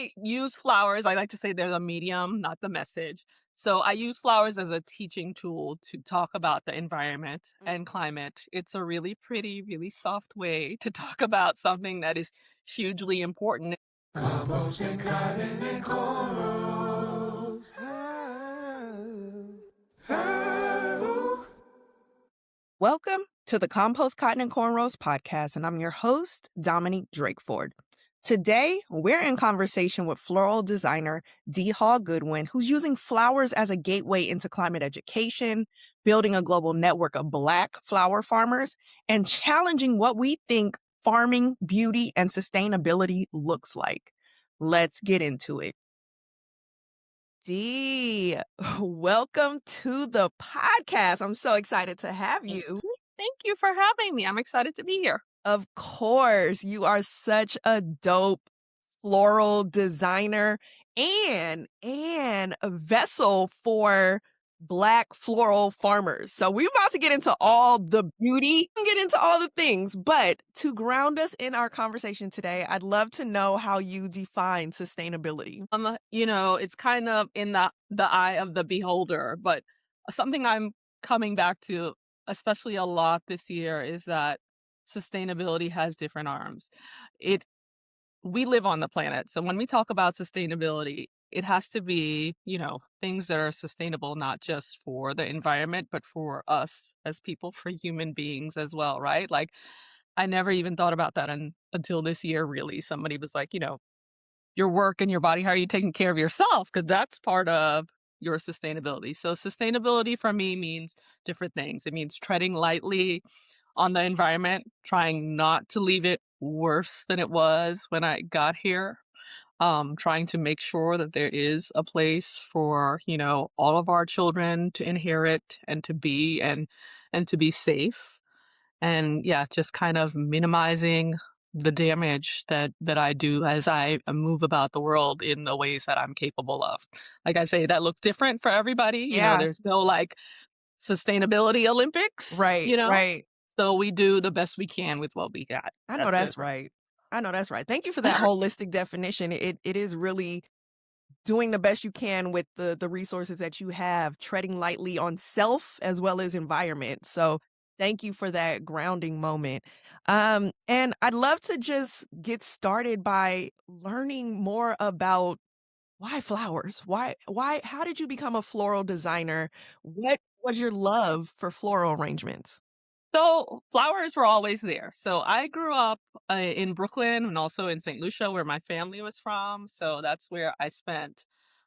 I use flowers. I like to say they're the medium, not the message. So I use flowers as a teaching tool to talk about the environment and Mhm. climate. It's a really pretty, really soft way to talk about something that is hugely important. Compost and cotton and cornrows. Welcome to the Compost, Cotton, and Cornrows podcast, and I'm your host, Dominique Drakeford. Today, we're in conversation with floral designer Dee Hall Goodwin, who's using flowers as a gateway into climate education, building a global network of Black flower farmers, and challenging what we think farming, beauty, and sustainability looks like. Let's get into it. Dee, welcome to the podcast. I'm so excited to have Thank you. you. Thank you for having me. I'm excited to be here. Of course, you are such a dope floral designer and a vessel for Black floral farmers. So we're about to get into all the beauty and get into all the things. But to ground us in our conversation today, I'd love to know how you define sustainability. It's kind of in the eye of the beholder, but something I'm coming back to, especially a lot this year, is that sustainability has different arms. It We live on the planet, so when we talk about sustainability, it has to be, things that are sustainable not just for the environment, but for us as people, for human beings as well, right? Like, I never even thought about that until this year, really. Somebody was like, your work and your body, how are you taking care of yourself? Because that's part of your sustainability. So sustainability for me means different things. It means treading lightly on the environment, trying not to leave it worse than it was when I got here. Trying to make sure that there is a place for, all of our children to inherit and to be and to be safe. And yeah, just kind of minimizing the damage that I do as I move about the world in the ways that I'm capable of. Like I say, that looks different for everybody. Yeah, There's no like sustainability Olympics, right, right. So we do the best we can with what we got. I know That's it. that's right. I know that's right. Thank you for that holistic definition. It is really doing the best you can with the resources that you have, treading lightly on self as well as environment. So thank you for that grounding moment. And I'd love to just get started by learning more about why flowers? How did you become a floral designer? What was your love for floral arrangements? So flowers were always there. So I grew up in Brooklyn and also in St. Lucia, where my family was from. So that's where I spent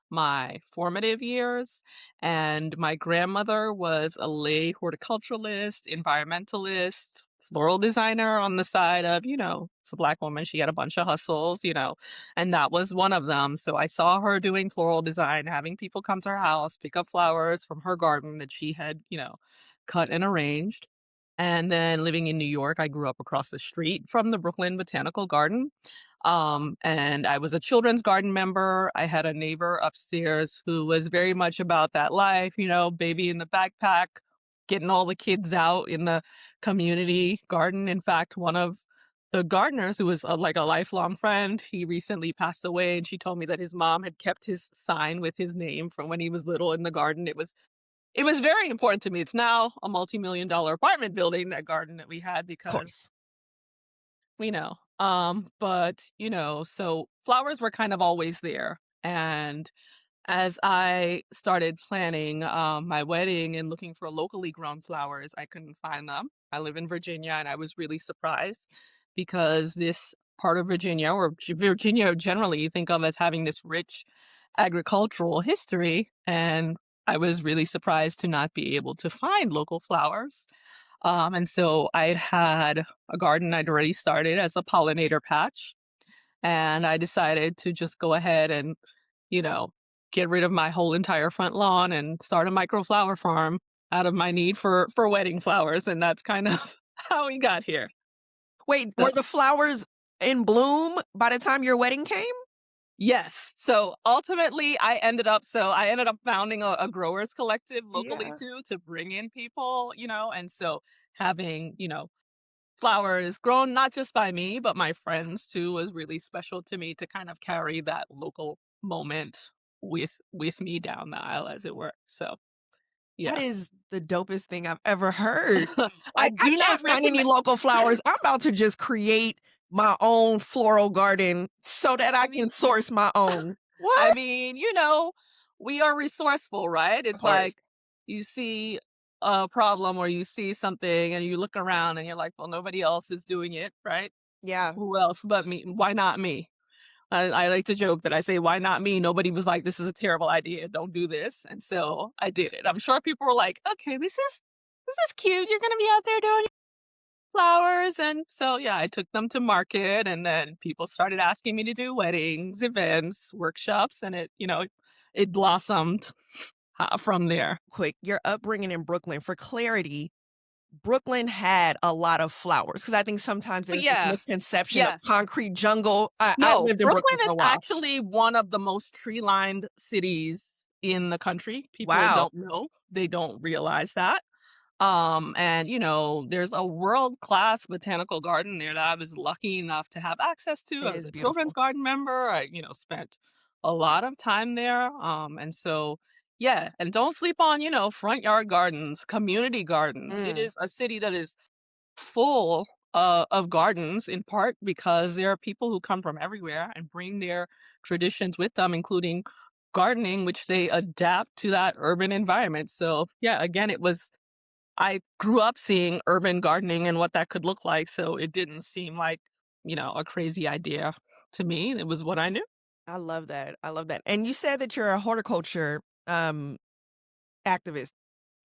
my formative years. And my grandmother was a lay horticulturalist, environmentalist, floral designer on the side of, it's a Black woman. She had a bunch of hustles, and that was one of them. So I saw her doing floral design, having people come to her house, pick up flowers from her garden that she had, cut and arranged. And then living in New York, I grew up across the street from the Brooklyn Botanical Garden. And I was a children's garden member. I had a neighbor upstairs who was very much about that life, baby in the backpack, getting all the kids out in the community garden. In fact, one of the gardeners who was like a lifelong friend, he recently passed away, and she told me that his mom had kept his sign with his name from when he was little in the garden. It was very important to me. It's now a multi-million-dollar apartment building, that garden that we had, Of because course. we know. But, so flowers were kind of always there. And as I started planning my wedding and looking for locally grown flowers, I couldn't find them. I live in Virginia, and I was really surprised because this part of Virginia, or Virginia generally, you think of as having this rich agricultural history. And I was really surprised to not be able to find local flowers. And so I had a garden I'd already started as a pollinator patch. And I decided to just go ahead and, you know, get rid of my whole entire front lawn and start a microflower farm out of my need for wedding flowers. And that's kind of how we got here. Wait, So were the flowers in bloom by the time your wedding came? yes. So ultimately I ended up founding a growers collective locally Yeah. too, to bring in people, and so having, flowers grown not just by me, but my friends too was really special to me to kind of carry that local moment with me down the aisle, as it were. So That yeah. is the dopest thing I've ever heard. I Like, I do can't not find any recommend. local flowers. I'm about to just create my own floral garden so that I I can mean, source my own. I What? mean, you know, we are resourceful, right? Of It's course. like you see a problem or you see something and you look around and you're like, well, nobody else is doing it, right? Yeah. Who else but me? Why not me? I like to joke that I say, why not me? Nobody was like, this is a terrible idea. Don't do this. And so I did it. I'm sure people were like, okay, this is cute. You're going to be out there doing flowers. And so, yeah, I took them to market and then people started asking me to do weddings, events, workshops, and it blossomed from there. Quick, your upbringing in Brooklyn, for clarity, Brooklyn had a lot of flowers because I think sometimes Oh, there's this yeah. misconception of Yes. concrete jungle. I No, lived in Brooklyn Brooklyn for is a while. actually one of the most tree-lined cities in the country. People Wow. don't know. They don't realize that. And there's a world-class botanical garden there that I was lucky enough to have access to. It I was is a children's beautiful. garden member. I, spent a lot of time there. And so yeah, and don't sleep on, front yard gardens, community gardens. It Mm. is a city that is full of gardens in part because there are people who come from everywhere and bring their traditions with them, including gardening, which they adapt to that urban environment. So yeah, again, I grew up seeing urban gardening and what that could look like, so it didn't seem like, a crazy idea to me. It was what I knew. I love that. I love that. And you said that you're a horticulture activist.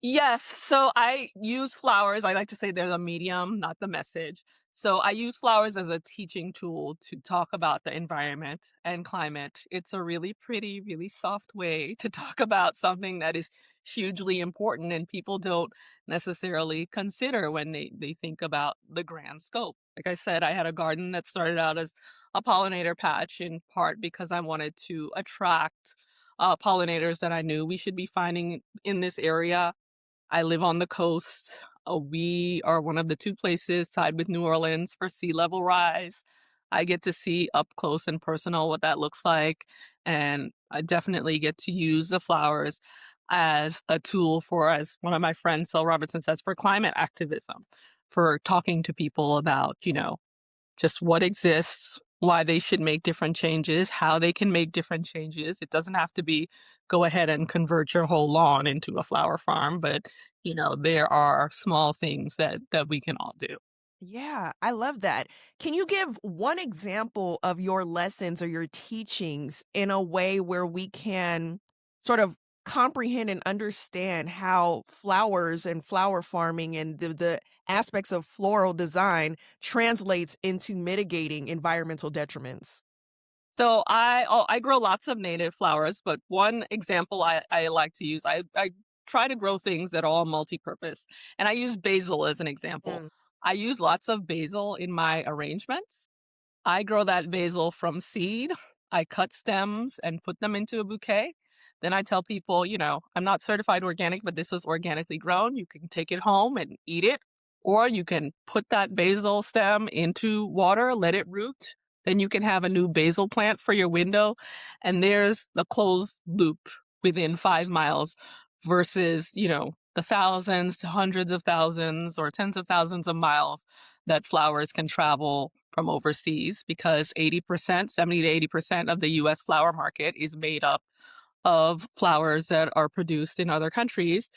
Yes, so I use flowers. I like to say they're the medium, not the message. So I use flowers as a teaching tool to talk about the environment and climate. It's a really pretty, really soft way to talk about something that is hugely important and people don't necessarily consider when they think about the grand scope. Like I said, I had a garden that started out as a pollinator patch in part because I wanted to attract pollinators that I knew we should be finding in this area. I live on the coast. We are one of the two places tied with New Orleans for sea level rise. I get to see up close and personal what that looks like. And I definitely get to use the flowers as a tool for, as one of my friends, Sil Robertson says, for climate activism, for talking to people about, just what exists, why they should make different changes, how they can make different changes. It doesn't have to be go ahead and convert your whole lawn into a flower farm, but there are small things that we can all do. Yeah, I love that. Can you give one example of your lessons or your teachings in a way where we can sort of comprehend and understand how flowers and flower farming and the aspects of floral design translates into mitigating environmental detriments? So I grow lots of native flowers, but one example I like to use, I try to grow things that are all multi-purpose. And I use basil as an example. Mm. I use lots of basil in my arrangements. I grow that basil from seed. I cut stems and put them into a bouquet. Then I tell people, I'm not certified organic, but this was organically grown. You can take it home and eat it, or you can put that basil stem into water, let it root. Then you can have a new basil plant for your window. And there's the closed loop within 5 miles versus, the thousands to hundreds of thousands or tens of thousands of miles that flowers can travel from overseas because 80%, 70 to 80% of the US flower market is made up of flowers that are produced in other countries.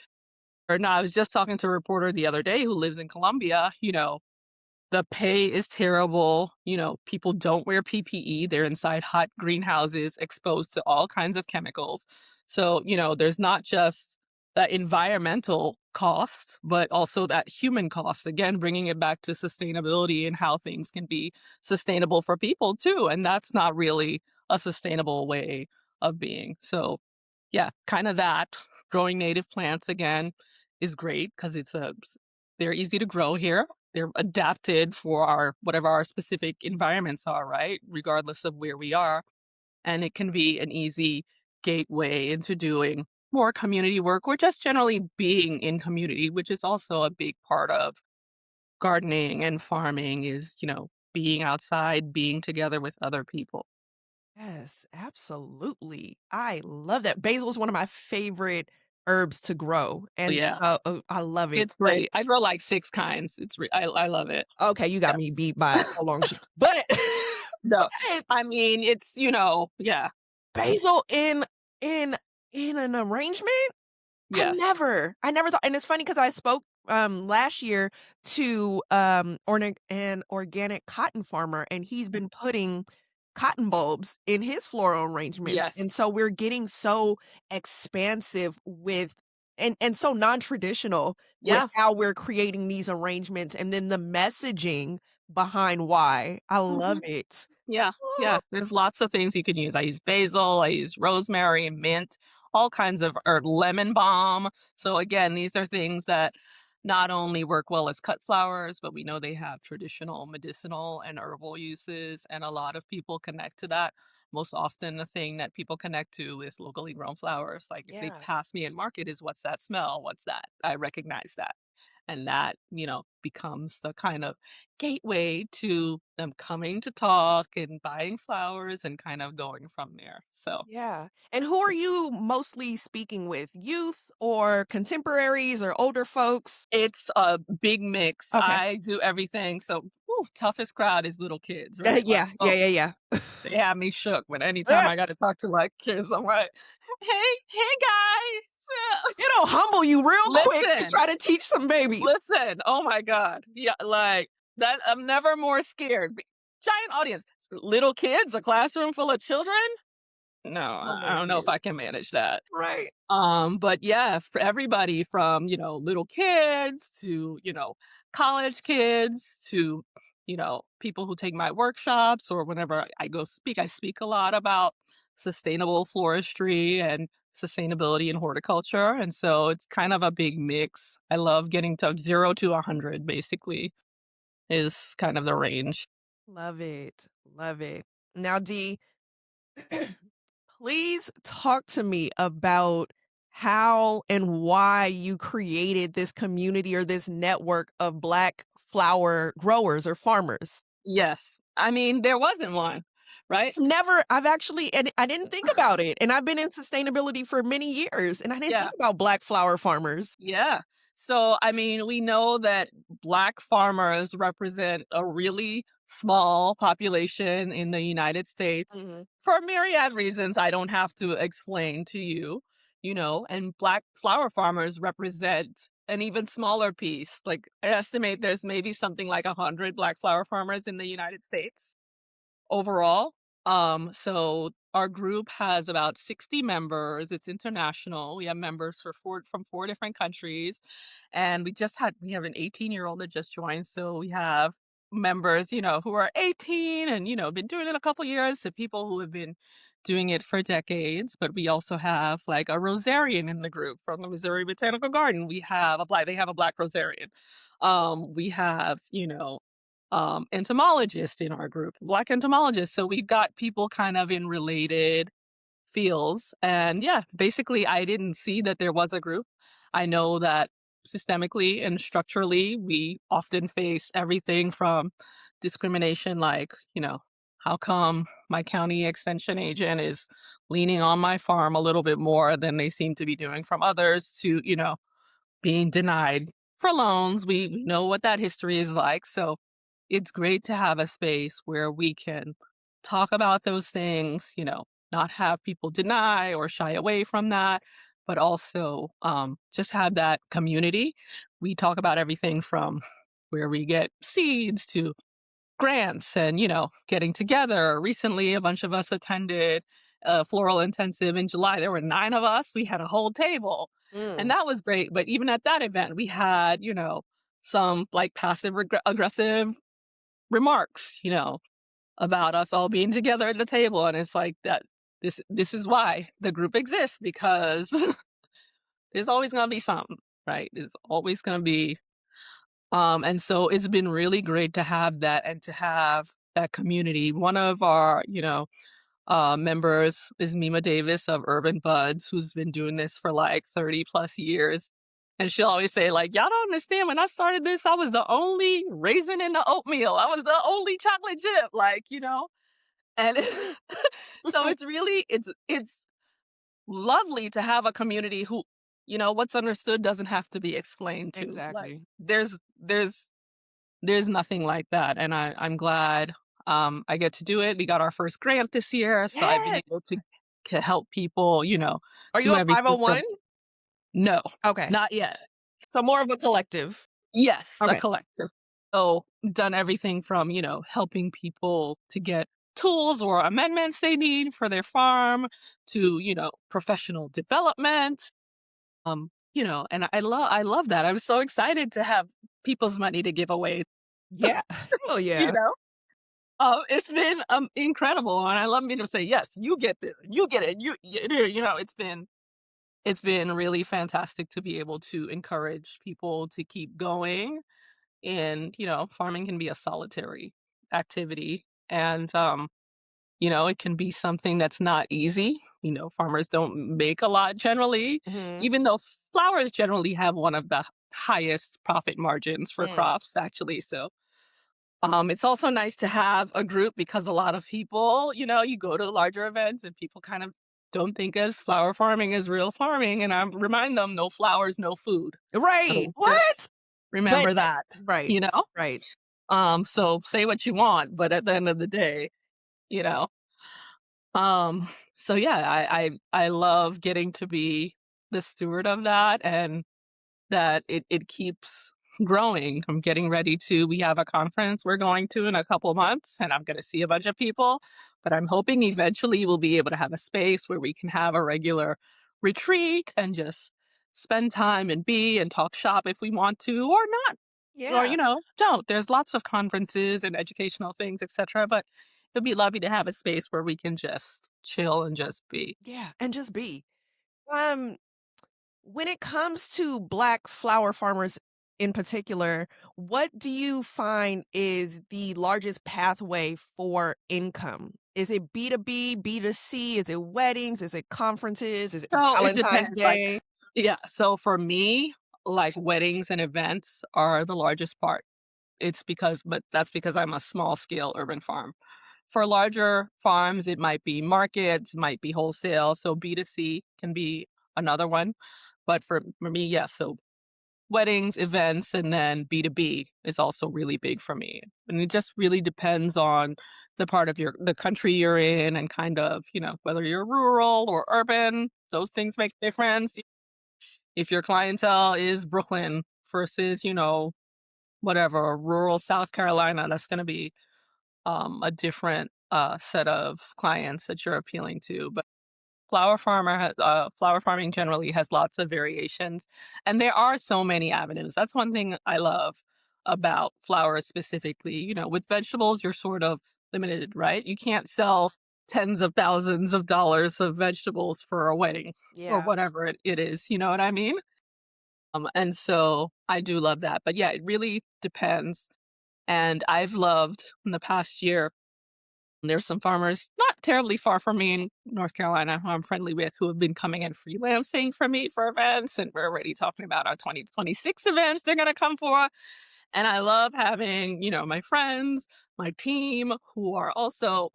Or now, I was just talking to a reporter the other day who lives in Colombia. The pay is terrible. People don't wear PPE. They're inside hot greenhouses exposed to all kinds of chemicals. So, there's not just the environmental cost, but also that human cost. Again, bringing it back to sustainability and how things can be sustainable for people too. And that's not really a sustainable way of being. So, yeah, kind of that. Growing native plants again is great because they're easy to grow here. They're adapted for our whatever our specific environments are, right? Regardless of where we are. And it can be an easy gateway into doing more community work or just generally being in community, which is also a big part of gardening and farming is, being outside, being together with other people. Yes, absolutely. I love that. Basil is one of my favorite herbs to grow, So and yeah, so I love it. it's But great. I grow like 6 kinds. I love it. okay, you got me Yes. beat by a long shot. But No, but I mean, it's, yeah, basil in in an arrangement? yes. I never thought, and it's funny because I spoke, last year to, an organic cotton farmer, and he's been putting cotton bulbs in his floral arrangements, Yes. and so we're getting so expansive with and so non-traditional with Yeah. how we're creating these arrangements, and then the messaging behind why. I love Mhm. it. Yeah, yeah, there's lots of things you can use. I use basil, I use rosemary, mint, all kinds of herb lemon balm. So again, these are things that not only work well as cut flowers, but we know they have traditional medicinal and herbal uses, and a lot of people connect to that. Most often, the thing that people connect to is locally grown flowers. Like if they Yeah. pass me in market, is what's that smell? What's that? I recognize that. And that, becomes the kind of gateway to them coming to talk and buying flowers and kind of going from there. So Yeah. And who are you mostly speaking with? Youth or contemporaries or older folks? it's a big mix. Okay. I do everything. So toughest crowd is little kids, right? Like, Yeah, yeah, yeah, yeah. they have me shook when anytime Eh, I got to talk to like kids, I'm like, hey guys. it'll humble you real quick to Listen, try to teach some babies. listen. Oh my God. Yeah. Like that. I'm never more scared. Giant audience, little kids, a classroom full of children. No, I don't know if I Hilarious. can manage that. Right. But yeah, for everybody from, little kids to, college kids to, people who take my workshops or whenever I go speak, I speak a lot about sustainable forestry and sustainability in horticulture. And so it's kind of a big mix. I love getting to 0 to 100 basically is kind of the range. Love it. Love it. Now, Dee, please talk to me about how and why you created this community or this network of Black flower growers or farmers. Yes. I mean, there wasn't one, right? I've actually, and I didn't think about it, and I've been in sustainability for many years, and I didn't think Yeah. about Black flower farmers. Yeah. So, I mean, we know that Black farmers represent a really small population in the United States Mhm. for myriad reasons I don't have to explain to you, and Black flower farmers represent an even smaller piece. Like, I estimate there's maybe something like 100 Black flower farmers in the United States overall. So our group has about 60 members. It's international. We have members from 4 different countries. And we have an 18-year-old that just joined. So we have members, who are 18 and, been doing it a couple years to people who have been doing it for decades. But we also have like a Rosarian in the group from the Missouri Botanical Garden. They have a Black Rosarian. We have, entomologists in our group, Black entomologists. So we've got people kind of in related fields. And yeah, basically, I didn't see that there was a group. I know that systemically and structurally, we often face everything from discrimination, like, how come my county extension agent is leaning on my farm a little bit more than they seem to be doing from others to, being denied for loans. We know what that history is like. So it's great to have a space where we can talk about those things, not have people deny or shy away from that, but also just have that community. We talk about everything from where we get seeds to grants and, getting together. Recently, a bunch of us attended a floral intensive in July. There were 9 of us. We had a whole table, and Mm. that was great. But even at that event, we had, some like aggressive remarks, about us all being together at the table. And it's like that this is why the group exists, because there's always gonna be something, right? There's always gonna be and so it's been really great to have that and to have that community. One of our, members is Mima Davis of Urban Buds, who's been doing this for like 30 plus years. And she'll always say, like, "Y'all don't understand, when I started this, I was the only raisin in the oatmeal. I was the only chocolate chip," like, and so it's really it's lovely to have a community who, what's understood doesn't have to be explained to. Like, Exactly. there's nothing like that, and I'm glad, I get to do it. We got our first grant this year, so I've been Yes. able to help people, Are you do a everything 501? from. No, Okay. not yet. So more of a collective. Yes, a Okay. collective. So, done everything from, helping people to get tools or amendments they need for their farm to, professional development. And I love that. I'm so excited to have people's money to give away, Yeah. Oh, you yeah. know. It's been incredible, and I love being able to say, "Yes, you get this. You get it. It's been really fantastic to be able to encourage people to keep going. And, farming can be a solitary activity. And, it can be something that's not easy. Farmers don't make a lot generally, Mhm. even though flowers generally have one of the highest profit margins for Mm. crops, actually. So, it's also nice to have a group because a lot of people, you go to larger events and people kind of don't think as flower farming as real farming. And I remind them, no flowers, no food. Right. So just What? But remember that, right. you know? Right. So say what you want, but at the end of the day, you know. So yeah, I love getting to be the steward of that, and that it keeps growing. I'm getting ready to we have a conference we're going to in a couple months, and I'm gonna see a bunch of people, but I'm hoping eventually we'll be able to have a space where we can have a regular retreat and just spend time and be and talk shop if we want to, or not, or, Yeah. don't. There's lots of conferences and educational things, etc. But it'd be lovely to have a space where we can just chill and just be. Yeah. And just be. Um, when it comes to Black flower farmers in particular, what do you find is the largest pathway for income? Is it B2B, B2C? Is it weddings? Is it conferences? Is it So it Valentine's depends. Like, Day? yeah. So for me, like, weddings and events are the largest part. But that's because I'm a small scale urban farm. For larger farms, it might be markets, might be wholesale. So B2C can be another one. But for me, yes. So weddings, events, and then B2B is also really big for me. And it just really depends on the part of the country you're in, and kind of, whether you're rural or urban. Those things make a difference. If your clientele is Brooklyn versus, whatever, rural South Carolina, that's going to be a different set of clients that you're appealing to. But flower farming generally has lots of variations, and there are so many avenues. That's one thing I love about flowers specifically. With vegetables, you're sort of limited, right? You can't sell tens of thousands of dollars of vegetables for a wedding or Yeah. whatever it is. You know what I mean? And so I do love that. But yeah, it really depends. And I've loved in the past year, there's some farmers not terribly far from me in North Carolina who I'm friendly with, who have been coming and freelancing for me for events. And we're already talking about our 2026 events they're going to come for. And I love having, my friends, my team, who are also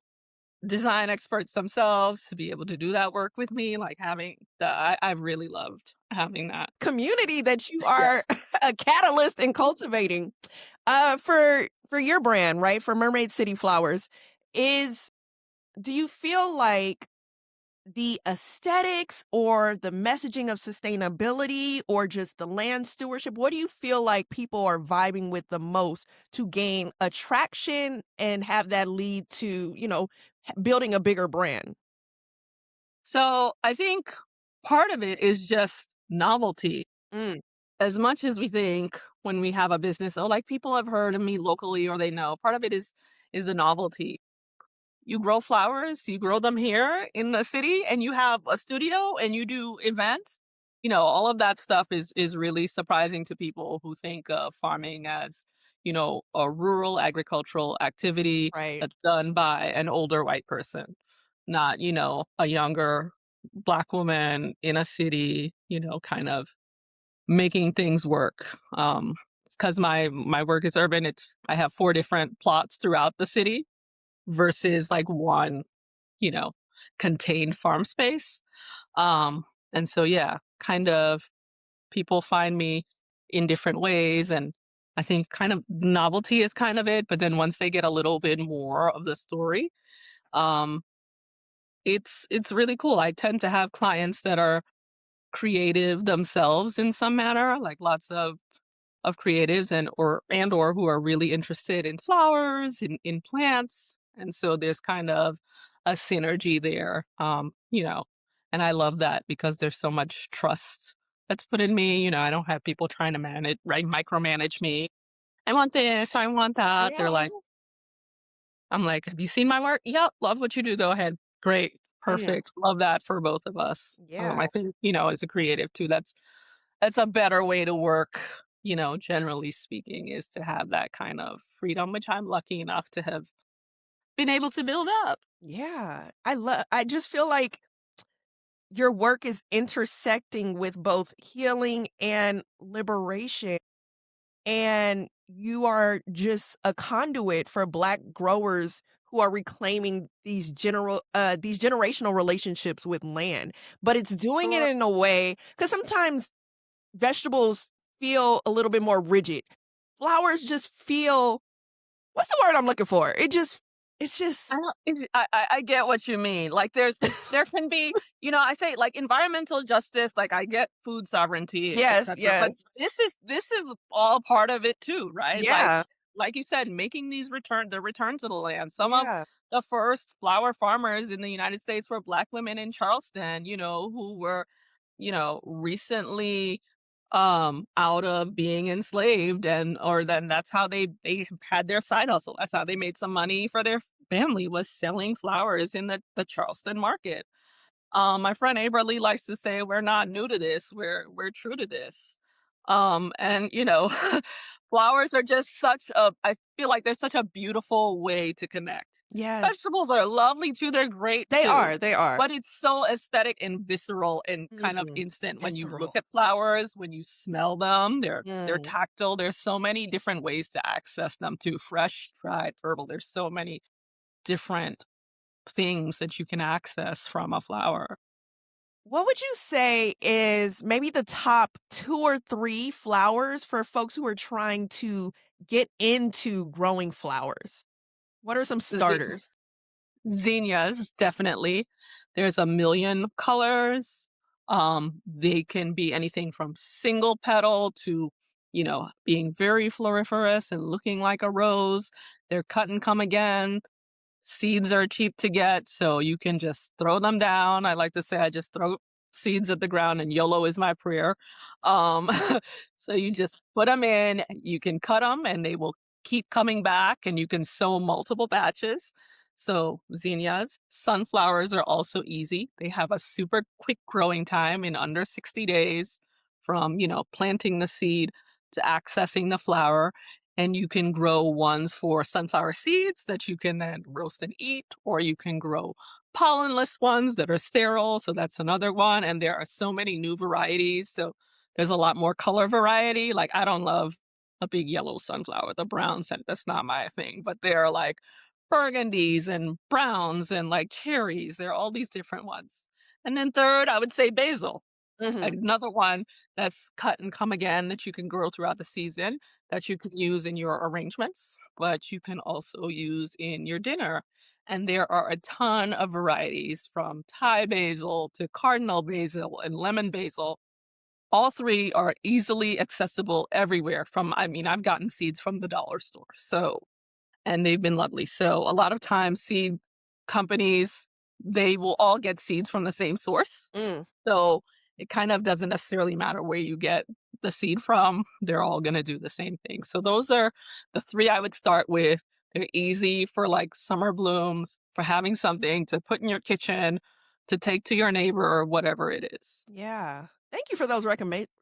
design experts themselves, to be able to do that work with me. Like, having I've really loved having that. Community that you are Yes. a catalyst in cultivating. For your brand, right? For Mermaid City Flowers, is do you feel like the aesthetics or the messaging of sustainability or just the land stewardship, what do you feel like people are vibing with the most to gain attraction and have that lead to, building a bigger brand? So I think part of it is just novelty. Mm, As much as we think when we have a business, oh, like, people have heard of me locally or they know, part of it is the novelty. You grow flowers, you grow them here in the city, and you have a studio and you do events. All of that stuff is really surprising to people who think of farming as, a rural agricultural activity right. that's done by an older white person, not, a younger Black woman in a city, kind of. making things work. Because my work is urban, I have 4 different plots throughout the city versus like one, you know, contained farm space. Um, and so yeah, kind of people find me in different ways, and I think kind of novelty is kind of it, but then once they get a little bit more of the story, um, it's really cool. I tend to have clients that are creative themselves in some manner, like lots of creatives and or who are really interested in flowers, in plants. And so there's kind of a synergy there. And I love that because there's so much trust that's put in me. I don't have people trying to manage, right, micromanage me. I want this, I want that. They're Yeah. like, I'm like, have you seen my work? Yep, love what you do. Go ahead. Great. Yeah. Perfect. Love that for both of us. Yeah. I think, as a creative too, that's a better way to work, generally speaking, is to have that kind of freedom, which I'm lucky enough to have been able to build up. Yeah. I just feel like your work is intersecting with both healing and liberation, and you are just a conduit for Black growers who are reclaiming these generational relationships with land. But it's doing it Sure. in a way, because sometimes vegetables feel a little bit more rigid. Flowers just feel, what's the word I'm looking for? It's I just don't I get what you mean. Like, there can be, I say, like, environmental justice, like, I get food sovereignty, yes, etcetera, but yes. this is all part of it too, right? Yeah. Like you said, making the return to the land. Some of Yeah. the first flower farmers in the United States were Black women in Charleston, who were, recently out of being enslaved, and or then that's how they had their side hustle. That's how they made some money for their family, was selling flowers in the Charleston market. My friend Aberly likes to say we're not new to this, we're true to this. And flowers are just I feel like they're such a beautiful way to connect. Yes. Vegetables are lovely too, they're great They too. are, they are. But it's so aesthetic and visceral and kind of Mhm. instant when you look Visceral. at flowers, when you smell them, they're Mm. tactile. There's so many different ways to access them too. Fresh, dried, herbal. There's so many different things that you can access from a flower. What would you say is maybe the top 2 or 3 flowers for folks who are trying to get into growing flowers? What are some Z- starters? Zinnias, definitely. There's a million colors. They can be anything from single petal to, being very floriferous and looking like a rose. They're cut and come again. Seeds are cheap to get, so you can just throw them down. I like to say I just throw seeds at the ground and YOLO is my prayer. Um, so you just put them in, you can cut them and they will keep coming back, and you can sow multiple batches. So zinnias, sunflowers are also easy. They have a super quick growing time in under 60 days from, planting the seed to accessing the flower, and you can grow ones for sunflower seeds that you can then roast and eat, or you can grow pollenless ones that are sterile. So that's another one. And there are so many new varieties. So there's a lot more color variety. Like, I don't love a big yellow sunflower, the brown scent. That's not my thing. But there are like burgundies and browns and like cherries. There are all these different ones. And then third, I would say basil. Mhm. Another one that's cut and come again that you can grow throughout the season, that you can use in your arrangements, but you can also use in your dinner. And there are a ton of varieties, from Thai basil to cardinal basil and lemon basil. All three are easily accessible everywhere. I've gotten seeds from the dollar store. So, and they've been lovely. So a lot of times seed companies, they will all get seeds from the same source. Mm. So it kind of doesn't necessarily matter where you get the seed from. They're all going to do the same thing. So those are the three I would start with. They're easy for like summer blooms, for having something to put in your kitchen, to take to your neighbor or whatever it is. Yeah. Thank you for those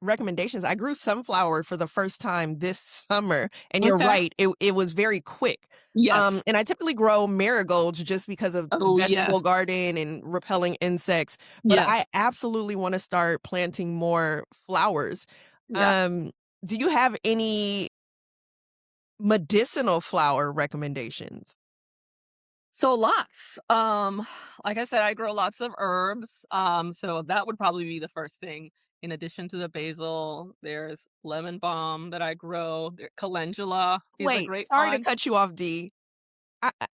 recommendations. I grew sunflower for the first time this summer, and you're Okay. right, it was very quick. Yes. And I typically grow marigolds just because of the Oh, vegetable yes. garden and repelling insects, but I Yes. absolutely wanna start planting more flowers. Yeah. Um, do you have any medicinal flower recommendations? So lots. Like I said, I grow lots of herbs. So that would probably be the first thing. In addition to the basil, there's lemon balm that I grow. Calendula is a Wait, great sorry to one. cut you off, D.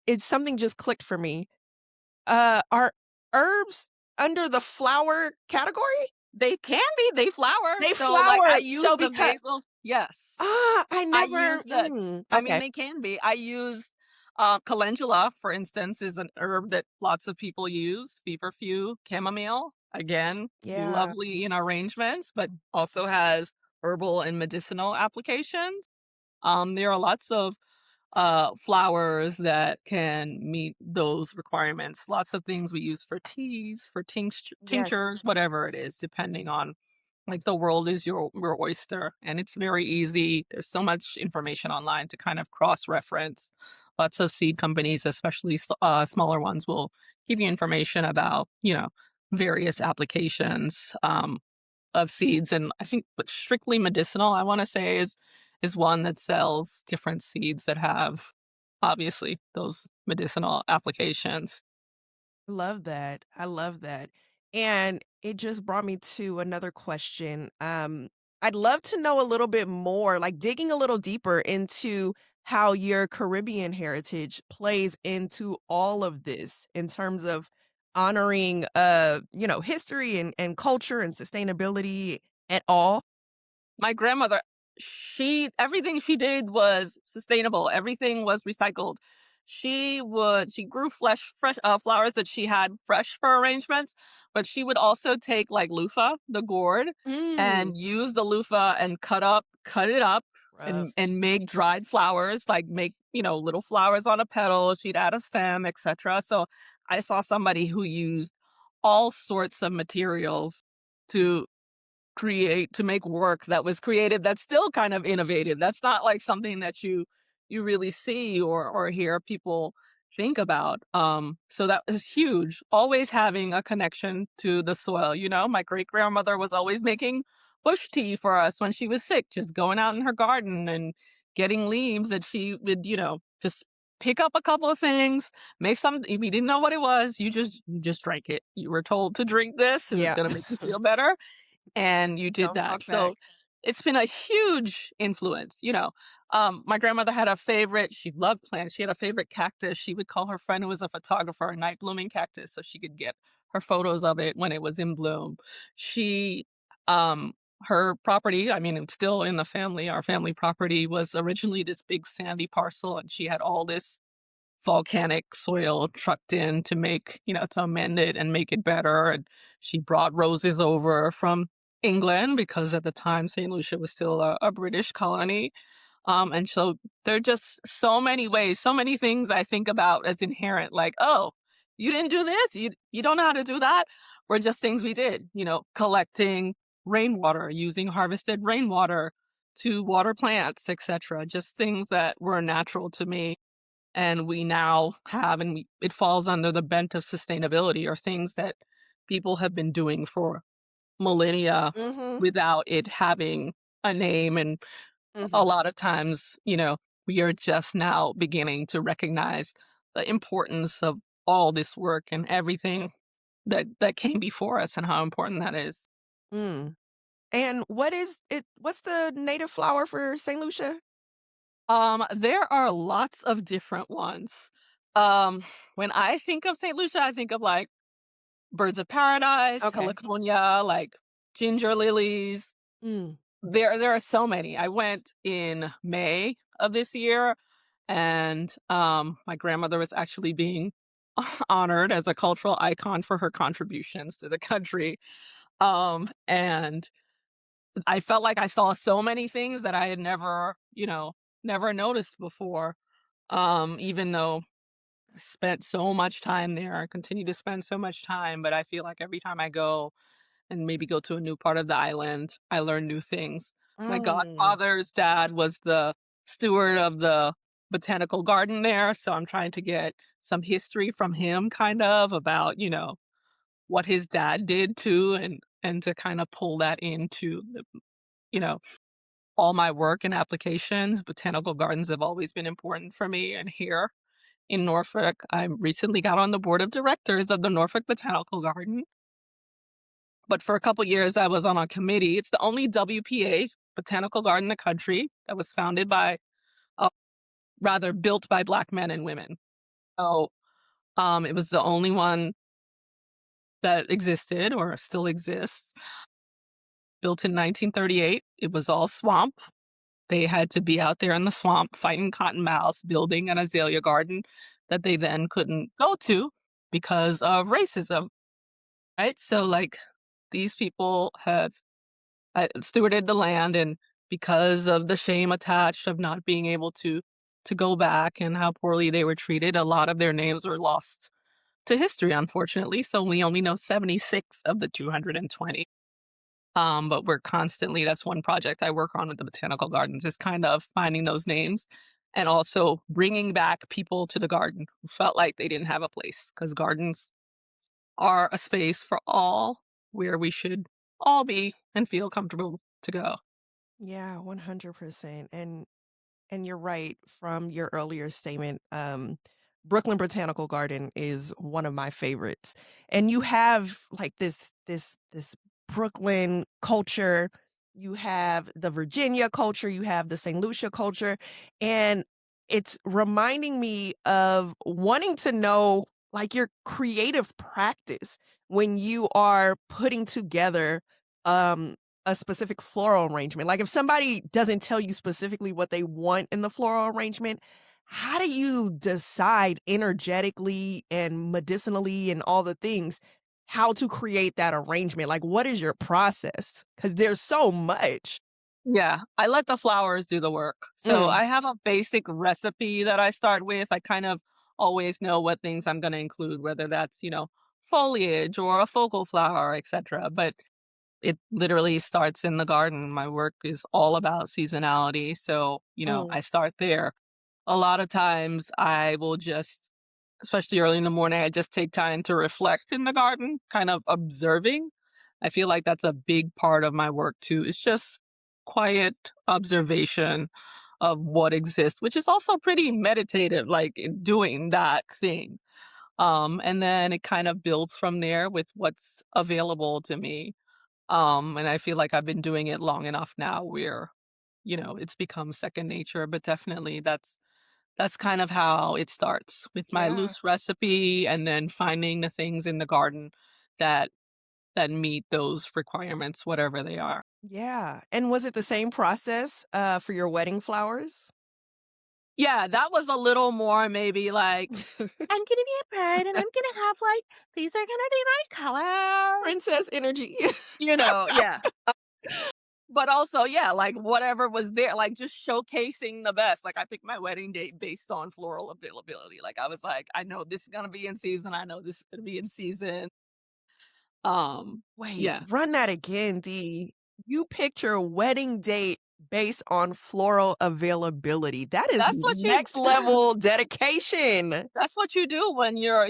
It's something just clicked for me. Are herbs under the flower category? They can be, they flower. They So like I flower, use so the because basil. Yes. I I never use I mean, okay. they can be. I use calendula, for instance, is an herb that lots of people use. Feverfew, chamomile, again, Yeah. lovely in arrangements, but also has herbal and medicinal applications. There are lots of flowers that can meet those requirements. Lots of things we use for teas, for Yes. tinctures, whatever it is, depending on like the world is your oyster, and it's very easy. There's so much information online to kind of cross reference. Lots of seed companies, especially smaller ones, will give you information about various applications of seeds. And I think, but strictly medicinal, I want to say is one that sells different seeds that have obviously those medicinal applications. Love that. I love that. And it just brought me to another question. I'd love to know a little bit more, like digging a little deeper into how your Caribbean heritage plays into all of this in terms of honoring history and culture and sustainability at all. My grandmother, she everything she did was sustainable. Everything was recycled. She grew fresh flowers that she had fresh for arrangements, but she would also take like loofah, the gourd, Mm. and use the loofah and cut it up and Rough. make dried flowers, like make, little flowers on a petal. She'd add a stem, etc. So I saw somebody who used all sorts of materials to to make work that was creative, that's still kind of innovative. That's not like something that you really see or hear people think about. So that was huge. Always having a connection to the soil. My great grandmother was always making bush tea for us when she was sick, just going out in her garden and getting leaves that she would, just pick up a couple of things, make some. If you didn't know what it was, you just drank it. You were told to drink this, it was Yeah. going to make you feel better, and you did Don't that. talk back. So it's been a huge influence. My grandmother had a favorite, she loved plants. She had a favorite cactus. She would call her friend who was a photographer a night blooming cactus so she could get her photos of it when it was in bloom. She, her property, I mean, it's still in the family. Our family property was originally this big sandy parcel, and she had all this volcanic soil trucked in to to amend it and make it better. And she brought roses over from England because at the time St. Lucia was still a British colony. And so there are just so many ways, so many things I think about as inherent, like, oh, you didn't do this, you don't know how to do that. Were just things we did, collecting rainwater, using harvested rainwater to water plants, etc. Just things that were natural to me and we now have, and it falls under the bent of sustainability, or things that people have been doing for millennia Mhm. without it having a name. And a Mhm. lot of times, we are just now beginning to recognize the importance of all this work and everything that came before us and how important that is. Mm. And what's the native flower for St. Lucia? There are lots of different ones. Um, when I think of St. Lucia, I think of like birds of paradise, Okay. heliconia, like ginger lilies. Mm. There are so many. I went in May of this year, and my grandmother was actually being honored as a cultural icon for her contributions to the country. And I felt like I saw so many things that I had never noticed before. Even though I spent so much time there, I continue to spend so much time, but I feel like every time I go and maybe go to a new part of the island, I learn new things. My Mm. godfather's dad was the steward of the botanical garden there, so I'm trying to get some history from him kind of about, what his dad did too, and to kind of pull that into you know, all my work and applications, botanical gardens have always been important for me. And here in Norfolk, I recently got on the board of directors of the Norfolk Botanical Garden. But for a couple years, I was on a committee. It's the only WPA botanical garden in the country that was founded by, uh, rather built by Black men and women. So it was the only one that existed or still exists. Built in 1938. It was all swamp. They had to be out there in the swamp fighting cottonmouths, building an azalea garden that they then couldn't go to because of racism, right? So, like, these people have stewarded the land, and because of the shame attached of not being able to go back and how poorly they were treated, a lot of their names were lost to history, unfortunately. So we only know 76 of the 220. But we're constantly, that's one project I work on with the botanical gardens, is kind of finding those names and also bringing back people to the garden who felt like they didn't have a place, because gardens are a space for all, where we should all be and feel comfortable to go. Yeah, 100%. And you're right from your earlier statement. Brooklyn Botanical Garden is one of my favorites. And you have like this Brooklyn culture, you have the Virginia culture, you have the St. Lucia culture, and it's reminding me of wanting to know like your creative practice when you are putting together um a specific floral arrangement. Like if somebody doesn't tell you specifically what they want in the floral arrangement, how do you decide energetically and medicinally and all the things how to create that arrangement? Like what is your process? Cuz there's so much. Yeah, I let the flowers do the work. So Mm, I have a basic recipe that I start with. I kind of always know what things I'm going to include, whether that's, foliage or a focal flower, etc. But it literally starts in the garden. My work is all about seasonality. So, mm, I start there. A lot of times I will just, especially early in the morning, I just take time to reflect in the garden, kind of observing. I feel like that's a big part of my work too. It's just quiet observation of what exists, which is also pretty meditative, like in doing that thing. And then it kind of builds from there with what's available to me. And I feel like I've been doing it long enough now where, it's become second nature, but definitely that's kind of how it starts, with my yeah. loose recipe and then finding the things in the garden that meet those requirements, whatever they are. Yeah. And was it the same process for your wedding flowers? Yeah, that was a little more maybe like, I'm gonna be a bride and I'm gonna have like, these are gonna be my colors. Princess energy. Yeah. But also, yeah, like whatever was there, like just showcasing the best. Like I picked my wedding date based on floral availability. Like I was like, I know this is gonna be in season. I know this is gonna be in season. Wait, Yeah, run that again, D. You picked your wedding date based on floral availability. That is that's what you next level dedication. that's what you do when you're,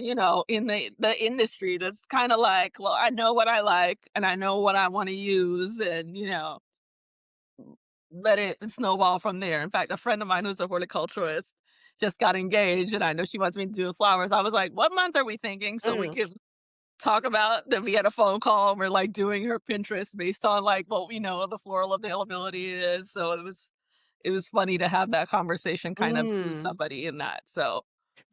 in the industry. That's kind of like, well, I know what I like and I know what I want to use, and let it snowball from there. In fact, a friend of mine who's a horticulturalist just got engaged, and I know she wants me to do flowers. I was like, what month are we thinking so we Mm, can talk about that? We had a phone call and we're like doing her Pinterest based on like what we know the floral availability is. So it was funny to have that conversation, kind of lose mm. somebody in that. So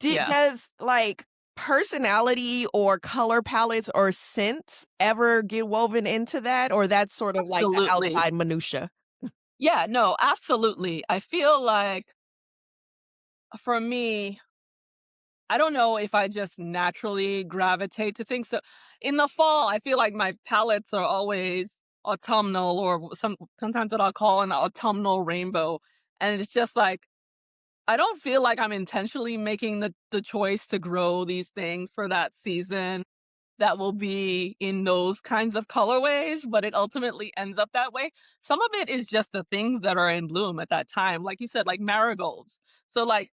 yeah, Does like personality or color palettes or scents ever get woven into that? Or that's sort of like the absolutely. outside minutia? Yeah, no, absolutely. I feel like for me, I don't know if I just naturally gravitate to things. So in the fall, I feel like my palettes are always autumnal, or sometimes what I'll call an autumnal rainbow. And it's just like, I don't feel like I'm intentionally making the choice to grow these things for that season that will be in those kinds of colorways, but it ultimately ends up that way. Some of it is just the things that are in bloom at that time. Like you said, like marigolds. So like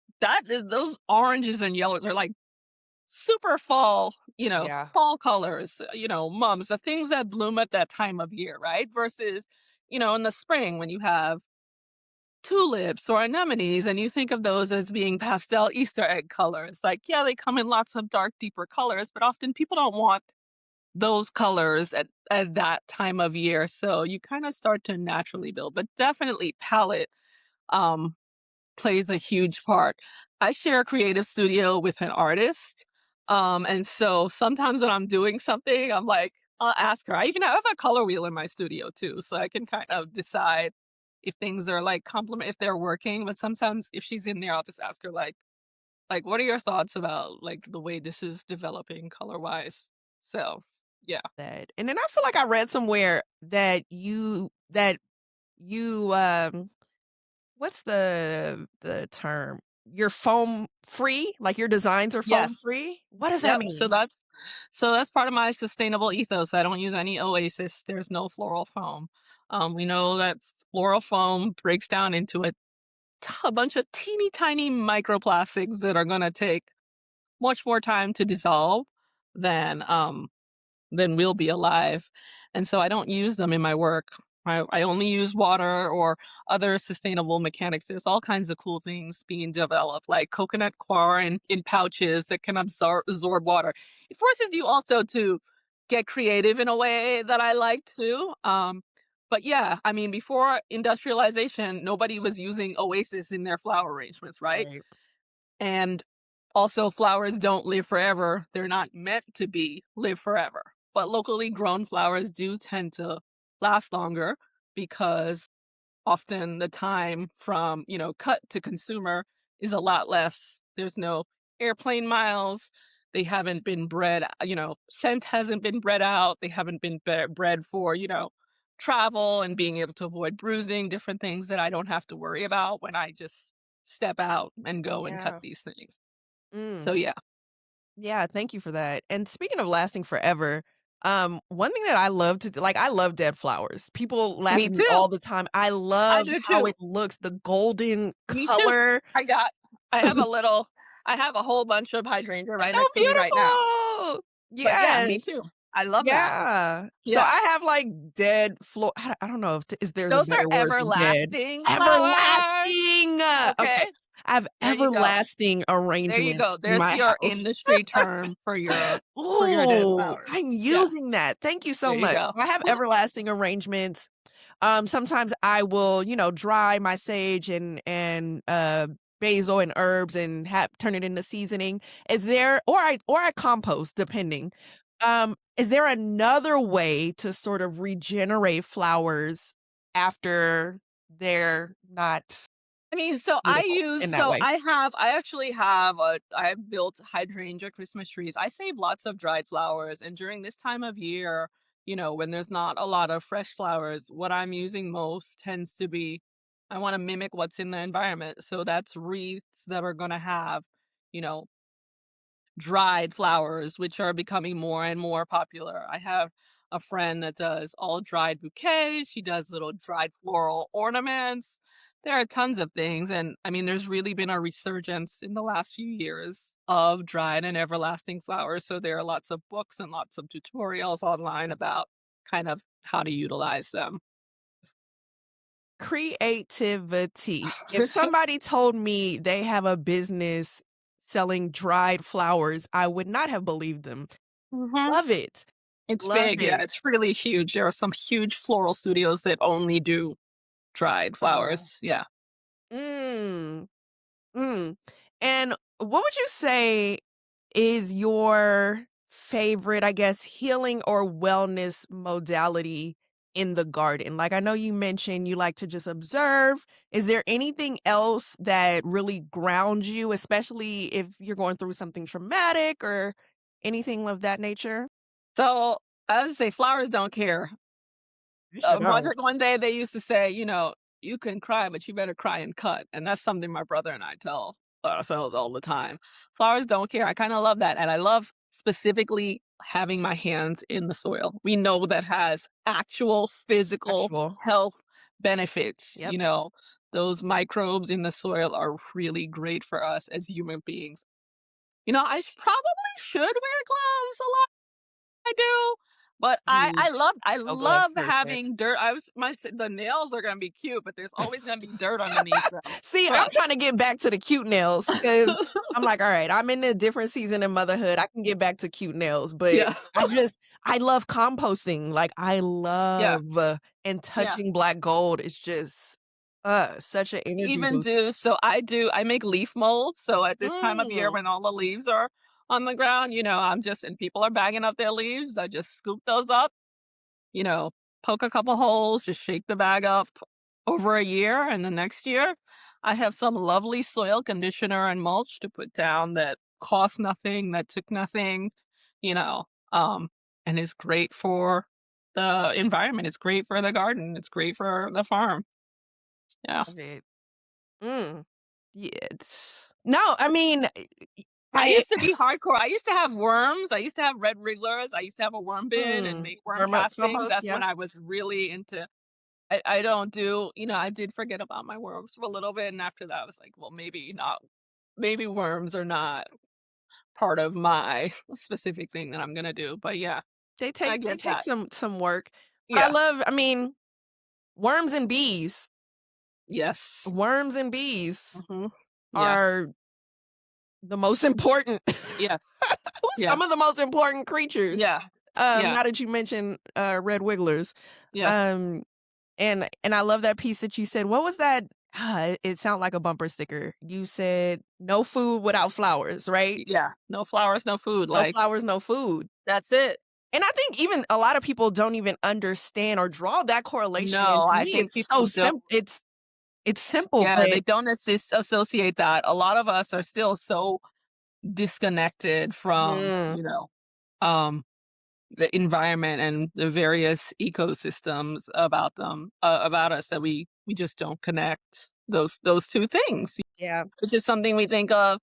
those oranges and yellows are like super fall, Yeah. fall colors, mums, the things that bloom at that time of year, right? Versus in the spring when you have tulips or anemones and you think of those as being pastel Easter egg colors. Like, yeah, they come in lots of dark, deeper colors, but often people don't want those colors at that time of year. So you kind of start to naturally build, but definitely palette um, plays a huge part. I share a creative studio with an artist. And so sometimes when I'm doing something, I'm like, I'll ask her. I even have a color wheel in my studio too, so I can kind of decide if things are like complement if they're working. But sometimes if she's in there, I'll just ask her like what are your thoughts about like the way this is developing color wise? So yeah. That and then I feel like I read somewhere that you what's the term? You're foam free? Like your designs are foam Yes. free? What does that Yep. So mean? that's part of my sustainable ethos. I don't use any Oasis. There's no floral foam. We know that floral foam breaks down into a bunch of teeny tiny microplastics that are going to take much more time to dissolve than we'll be alive. And so I don't use them in my work. I only use water or other sustainable mechanics. There's all kinds of cool things being developed, like coconut coir in pouches that can absorb water. It forces you also to get creative in a way that I like too. But yeah, I mean, before industrialization, nobody was using Oasis in their flower arrangements, right? Right. And also, flowers don't live forever. They're not meant to be live forever. But locally grown flowers do tend to last longer because often the time from, cut to consumer is a lot less. There's no airplane miles. They haven't been bred, scent hasn't been bred out. They haven't been bred for, travel and being able to avoid bruising, different things that I don't have to worry about when I just step out and go and cut Yeah. these things. Mm. So yeah. Yeah, thank you for that. And speaking of lasting forever, one thing that I love to do, like I love dead flowers. People laugh Me at me too. all the time. I I love do how too. it looks, the golden Me too. color. I got I have a little I have a whole bunch of hydrangea right So next to me right now. beautiful. But yeah, me Yes. too. I love that. Yeah. So Yeah. I have like dead floor. I don't know if there's a Those are better word than dead. everlasting flowers. Everlasting. Okay. Okay. I have There you go. everlasting There you go. arrangements in There's my your house. industry term for your dead Ooh, flowers. I'm Yeah. using that. Thank you so There you much. go. I have everlasting arrangements. Sometimes I will, dry my sage and basil and herbs and have turn it into seasoning. Is there or I compost depending. Is there another way to sort of regenerate flowers after they're not I mean, so beautiful in that way? I actually I've built hydrangea Christmas trees. I save lots of dried flowers, and during this time of year, when there's not a lot of fresh flowers, what I'm using most tends to be I want to mimic what's in the environment. So that's wreaths that are going to have, you know, dried flowers, which are becoming more and more popular. I have a friend that does all dried bouquets. She does little dried floral ornaments. There are tons of things. And I mean, there's really been a resurgence in the last few years of dried and everlasting flowers. So there are lots of books and lots of tutorials online about kind of how to utilize them. Creativity. If somebody told me they have a business selling dried flowers, I would not have believed them. Hmm. Love it. It's Love big. Yeah, it. it's really huge. There are some huge floral studios that only do dried Oh. flowers. Yeah. Mm. Mm. And what would you say is your favorite, I guess, healing or wellness modality in the garden? Like, I know you mentioned you like to just observe. Is there anything else that really grounds you, especially if you're going through something traumatic or anything of that nature? So, I would say flowers don't care. You sure don't. Project one day, they used to say, "You can cry, but you better cry and cut," and that's something my brother and I tell ourselves all the time. Flowers don't care. I kinda love that, and I love specifically having my hands in the soil. We know that has actual physical Actual. health benefits, Yep. those microbes in the soil are really great for us as human beings. I probably should wear gloves a lot. I do. But Huge I alkaline love person. having dirt. The nails are gonna be cute, but there's always gonna be dirt underneath them. See, I'm Trust. trying to get back to the cute nails because I'm like, all right, I'm in a different season in motherhood. I can get back to cute nails, but Yeah. I love composting. Like I Yeah. love and Yeah. touching black gold is just such an energy Even boost. do so I make leaf molds, so at this time of year Mm, when all the leaves are on the ground, I'm just and people are bagging up their leaves, I just scoop those up, you know, poke a couple holes, just shake the bag up over a year, and the next year, I have some lovely soil conditioner and mulch to put down that cost nothing, that took nothing, you know, um, and is great for the environment, it's great for the garden, it's great for the farm. Yeah. love it. Mm. Yes. No, I mean, I I used to be hardcore. I used to have worms. I used to have red wrigglers. I used to have a worm bin and make worm vermi castings. compost, That's yeah. when I was really into. I don't do. I did forget about my worms for a little bit, and after that, I was like, well, maybe not. Maybe worms are not part of my specific thing that I'm gonna do. But yeah, I They get take that. some work. But Yeah. I mean, worms and bees. Yes. Worms and bees Hmm. Yeah. are the most important Yes. Yeah. some of the most important creatures. Yeah. Yeah. Now that you mentioned, red wigglers. Yes. Um, and I love that piece that you said. What was that? It sounded like a bumper sticker. You said, "No food without flowers," right? Yeah. No flowers, no food. No Like flowers, no food. that's it. And I think even a lot of people don't even understand or draw that correlation, and No, to I me, think it's so people don't. it's simple, Yeah, but they don't associate that. A lot of us are still so disconnected from, mm, um, the environment and the various ecosystems about us that we just don't connect those two things, yeah. which is something we think of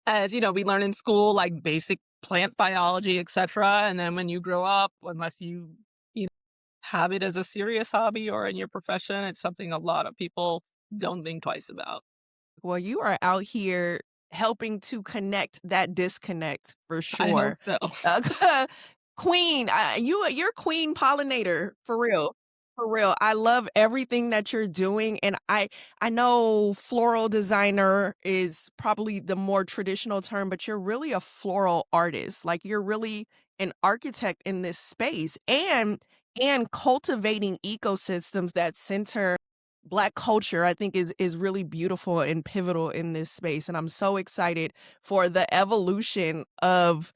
as, we learn in school, like basic plant biology, etc. And then when you grow up, unless you have it as a serious hobby or in your profession, it's something a lot of people don't think twice about. Well, you are out here helping to connect that disconnect for I hope sure. so. Queen, you're queen pollinator for real. For real. I love everything that you're doing, and I know floral designer is probably the more traditional term, but you're really a floral artist. Like you're really an architect in this space and cultivating ecosystems that center Black culture, I think is really beautiful and pivotal in this space, and I'm so excited for the evolution of,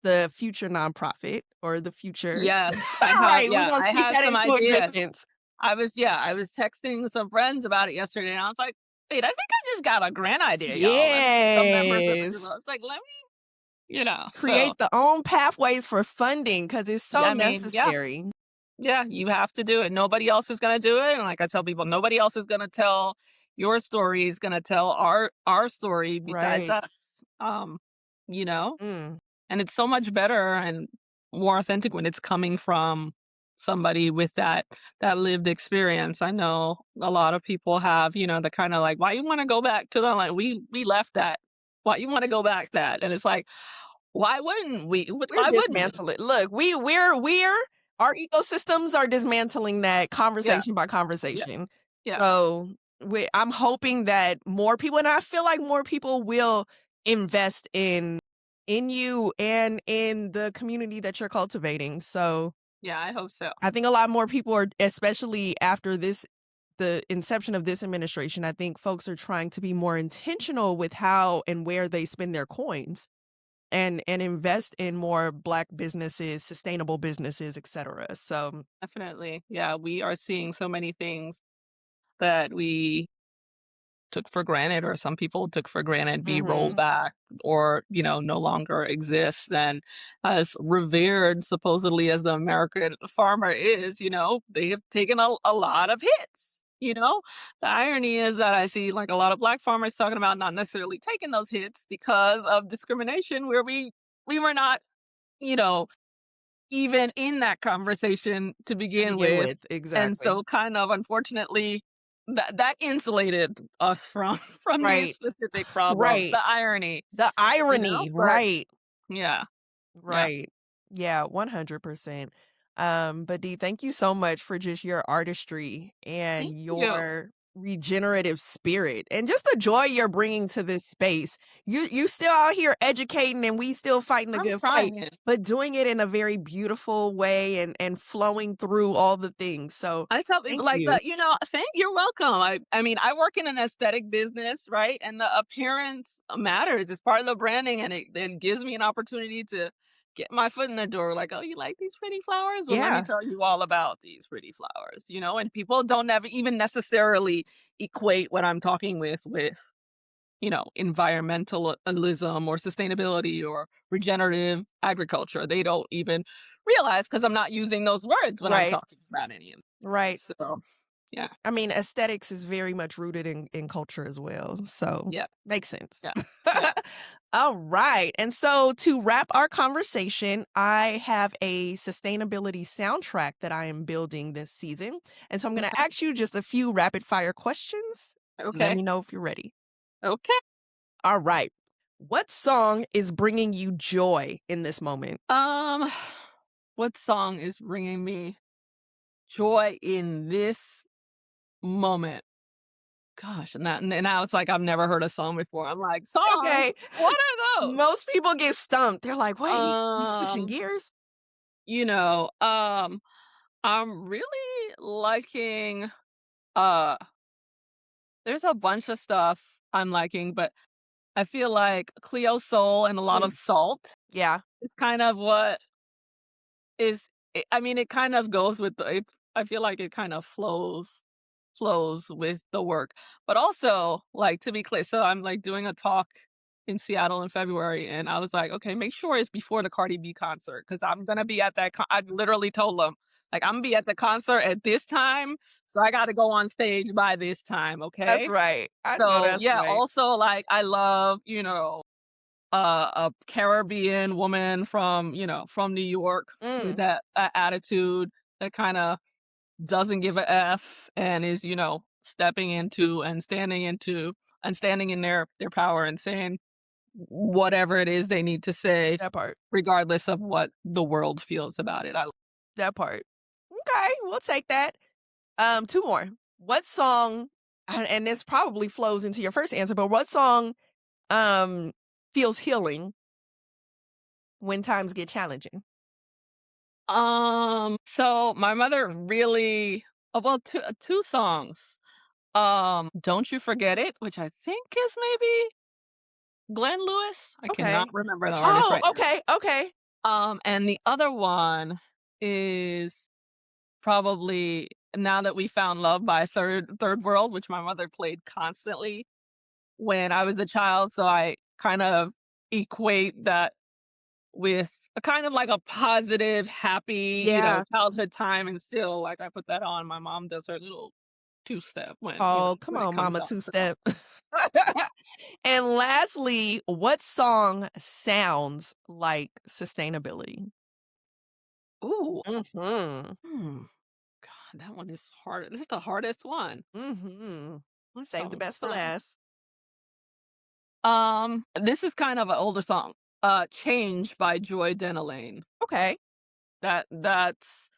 the future nonprofit or the future Yes, right, we're gonna I speak have that some into ideas. existence. I was texting some friends about it yesterday, and I was like, "Wait, I think I just got a grand idea, y'all." And some members of the group, Yes. I was like, "Let me," so Create the own pathways for funding because it's so yeah, I mean, yeah, necessary. yeah, you have to do it. Nobody else is gonna do it, and like I tell people, nobody else is gonna tell your story. Is gonna tell our story besides Right. us. You know. Mm. And it's so much better and more authentic when it's coming from somebody with that lived experience. I know a lot of people have, the kind of like, why you want to go back to the like we left that. Why you want to go back that? And it's like, why wouldn't we? We're Why wouldn't we? dismantling look, we're our ecosystems are dismantling that Yeah, conversation by yeah, conversation. yeah, So, I'm hoping that more people and I feel like more people will invest in you and in the community that you're cultivating. So, yeah. I hope so. I think a lot more people are especially after the inception of this administration, I think folks are trying to be more intentional with how and where they spend their coins and invest in more Black businesses, sustainable businesses, et cetera. So Definitely. Yeah, we are seeing so many things that we took for granted or some people took for granted be rolled mhm. back or no longer exist. And as revered supposedly as the American farmer is, they have taken a lot of hits. The irony is that I see like a lot of black farmers talking about not necessarily taking those hits because of discrimination where we were not, you know even in that conversation to To begin begin with, with, and exactly. so kind of unfortunately, that insulated us from from these Right, specific problems, right. the irony, The irony, but right, yeah, yeah, right. Yeah, 100%. But Dee, thank you so much for just your artistry Thank and you. your regenerative spirit and just the joy you're bringing to this space. You still out here educating and we still fighting a I'm good fight, trying. but doing it in a very beautiful way and flowing through all the things. So I tell people thank like you. that, thank you're welcome. I mean, I work in an aesthetic business, right? And the appearance matters. It's part of the branding and it then gives me an opportunity to get my foot in the door like, "Oh, you like these pretty flowers? Well, let me Yeah. tell you all about these pretty flowers." And people don't never even necessarily equate what I'm talking with environmentalism or sustainability or regenerative agriculture. They don't even realize because I'm not using those words when I'm Right. talking about any of that. Right. So, yeah, I mean, aesthetics is very much rooted in culture as well. So yeah, makes sense. yeah, yeah. All right. And so to wrap our conversation, I have a sustainability soundtrack that I am building this season. And so I'm going to Okay, ask you just a few rapid fire questions. Let okay, me know if you're ready. okay. All right. What song is bringing you joy in this moment? Um, what song is bringing me joy in this moment? Gosh, and now it's like I've never heard a song before. I'm like, songs? Okay. What are those? Most people get stumped. They're like, wait, you switching Um, gears? you know, um, I'm really liking uh there's a bunch of stuff I'm liking, but I feel like Cleo Soul and a lot of Mm, salt yeah. is kind of what is it kind of goes with I feel like it kind of flows with the work. But also, like to be clear, so I'm like doing a talk in Seattle in February and I was like, okay, make sure it's before the Cardi B concert because I'm gonna be at I literally told them, like, I'm gonna be at the concert at this time, so I gotta go on stage by this time, That's okay? right. I know So that's yeah, right. also like I love, a Caribbean woman from New York with Mm, that attitude that kind of doesn't give a F and is, stepping into and standing in their power and saying whatever it is they need to say, that part. regardless of what the world feels about it. That part. Okay, we'll take that. Two more. What song and this probably flows into your first answer, but what song um feels healing when times get challenging? So my mother really, well, two songs. Don't You Forget It, which I think is maybe Glenn Lewis. I cannot Okay. remember the artist Oh, right now. okay, okay. And the other one is probably Now That We Found Love by Third World, which my mother played constantly when I was a child. So I kind of equate that with a kind of like a positive, happy, Yeah. childhood time. And still, like I put that on. My mom does her little two step Oh, come when it on, comes mama on. two So, step. And lastly, what song sounds like sustainability? ooh, Mhm. hmm, God, that one is hard. This is the hardest one. Mhm. What Save the song best for sounds? last. This is kind of an older song. Change by Joy Denalaine. Okay. That's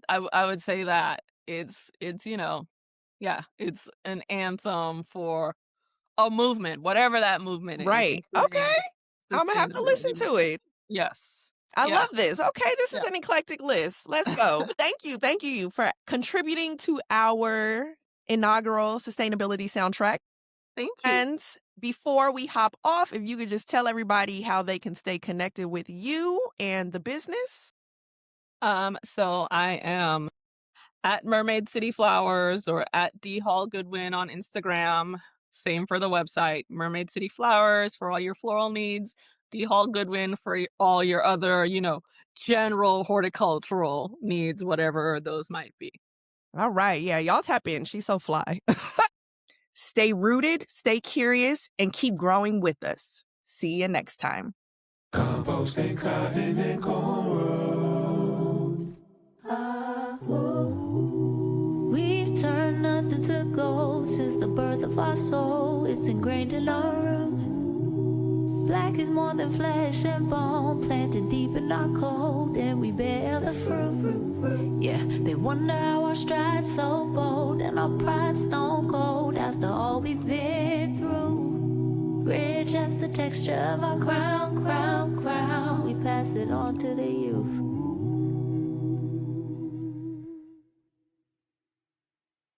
I would say that it's yeah, it's an anthem for a movement, whatever that movement is, Right. Okay. including the Imma have to sustainability listen to movement. it. Yes. I love Yeah. this. Okay, this is Yeah. an eclectic list. Let's go. Thank you for contributing to our inaugural sustainability soundtrack. Thank you. And before we hop off, if you could just tell everybody how they can stay connected with you and the business. So I am at Mermaid City Flowers or at Dee Hall Goodwin on Instagram. Same for the website, Mermaid City Flowers for all your floral needs, Dee Hall Goodwin for all your other, general horticultural needs, whatever those might be. All right. Yeah, y'all tap in. She's so fly. Stay rooted, stay curious, and keep growing with us. See you next time. Composting, cotton, and cornrows. We've turned nothing to gold since the birth of our soul. It's ingrained in our room. black is more than flesh and bone, planted deep in our code, and we bear the fruit. Yeah, they wonder how our strides so bold, and our pride stone cold after all we've been through. Rich as the texture of our crown, crown, crown, we pass it on to the youth.